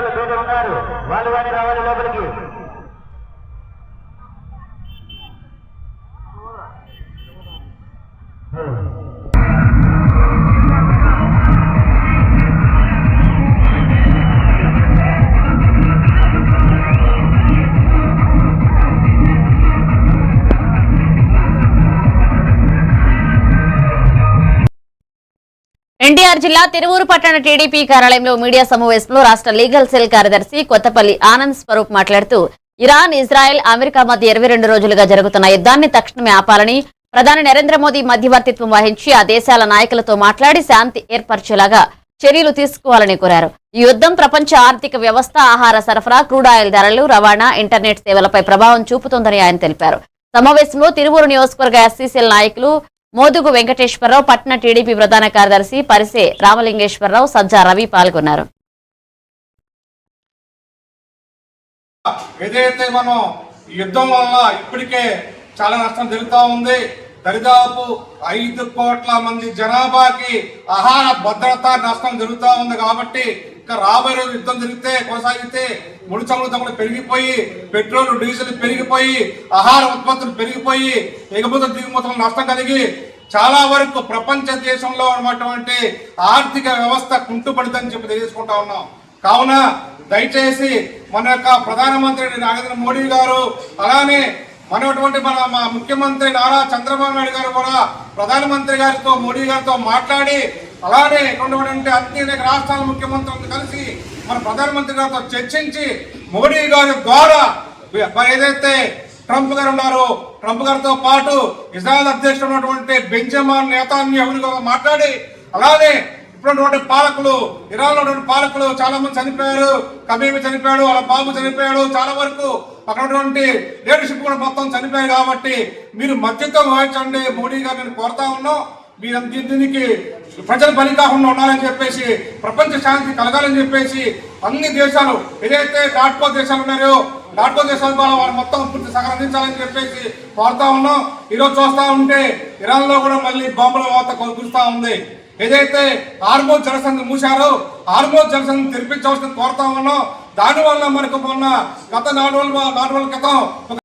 వాళ్ళు బయట ఉన్నారు, వాళ్ళు కానీ రావాలి లోపలికి. ఎన్టీఆర్ జిల్లా తిరువూరు పట్టణ టీడీపీ కార్యాలయంలో మీడియా సమావేశంలో రాష్ట్ర లీగల్ సెల్ కార్యదర్శి కొత్తపల్లి ఆనంద్ స్వరూప్ మాట్లాడుతూ ఇరాన్, ఇజ్రాయెల్, అమెరికా మధ్య 22 రోజులుగా జరుగుతున్న యుద్ధాన్ని తక్షణమే ఆపాలని ప్రధాని నరేంద్ర మోదీ మధ్యవర్తిత్వం వహించి ఆ దేశాల నాయకులతో మాట్లాడి శాంతి ఏర్పరిచేలాగా చర్యలు తీసుకోవాలని కోరారు. ఈ యుద్ధం ప్రపంచ ఆర్థిక వ్యవస్థ, ఆహార సరఫరా, క్రూడ్ ఆయిల్ ధరలు, రవాణా, ఇంటర్నెట్ సేవలపై ప్రభావం చూపుతోందని ఆయన తెలిపారు. సమావేశంలో తిరువూరు నియోజకవర్గ ఎస్సీసీఎల్ నాయకులు మోదుగు వెంకటేశ్వరరావు, పట్న టీడీపీ ప్రధాన కార్యదర్శి పరిసే రామలింగేశ్వరరావు, సజ్జా రవి పాల్గొన్నారు. ఏదైతే మనం యుద్ధం వల్ల ఇప్పటికే చాలా నష్టం జరుగుతూ ఉంది. దరిదాపు 5 కోట్ల మంది జనాభాకి ఆహార భద్రత నష్టం జరుగుతూ ఉంది. కాబట్టి ఇంకా రాబోయే రోజు యుద్ధం కొనసాగితే ముడి చమురు పెరిగిపోయి, పెట్రోల్ డీజిల్ పెరిగిపోయి, ఆహార ఉత్పత్తులు పెరిగిపోయి, ఎగుమతులు దిగుమతులు నష్టం కలిగి చాలా వరకు ప్రపంచ దేశంలో ఉన్నటువంటి ఆర్థిక వ్యవస్థ కుంటుపడిద్దని చెప్పి తెలియజేసుకుంటా ఉన్నాం. కావున దయచేసి మన యొక్క ప్రధానమంత్రి నరేంద్ర మోడీ గారు, అలానే మా ముఖ్యమంత్రి నారా చంద్రబాబు నాయుడు గారు కూడా ప్రధానమంత్రి గారితో, మోడీ గారితో మాట్లాడి, అలానే ఉన్నటువంటి అనేక రాష్ట్రాల ముఖ్యమంత్రులతో కలిసి మన ప్రధానమంత్రి గారితో చర్చించి మోడీ గారి ద్వారా ఏదైతే ట్రంప్ గారు ఉన్నారో, ట్రంప్ గారితో పాటు ఇజ్రాయెల్ అధ్యక్షుడు ఉన్నటువంటి బెంజమిన్ నెతన్యాహుతో మాట్లాడి, అలానే ఇప్పుడున్నటువంటి పాలకులు, ఇరాన్ లో ఉన్నటువంటి పాలకులు చాలా మంది చనిపోయారు. కమీమి చనిపోయాడు, వాళ్ళ బాబు చనిపోయాడు, చాలా వరకు అక్కడ ఉన్నటువంటి లీడర్షిప్ కూడా మొత్తం చనిపోయారు. కాబట్టి మీరు మధ్యతో వహించండి. మోడీ గారిని కోరుతా ఉన్నాం. మీరు దీనికి ప్రజలు బలి కాకుండా ఉండాలని చెప్పేసి, ప్రపంచ శాంతి కలగాలని చెప్పేసి అన్ని దేశాలు ఏదైతే డాట్కో దేశాలు ఉన్నారో, డాట్కో దేశాల ద్వారా వారు మొత్తం పూర్తి సహకారం అందించాలని చెప్పేసి కోరుతా ఉన్నాం. ఈరోజు చూస్తా ఉంటే ఇరాన్ లో కూడా మళ్ళీ బాంబుల వాత కురుస్తా ఉంది. ఏదైతే హార్మోజ్ జలసంధి మూసారో, హార్మోజ్ జలసంధి తెరిపించవలసింది కోరుతా ఉన్నాం. దానివల్ల మనకు మొన్న గత 4 రోజుల క్రితం ఒక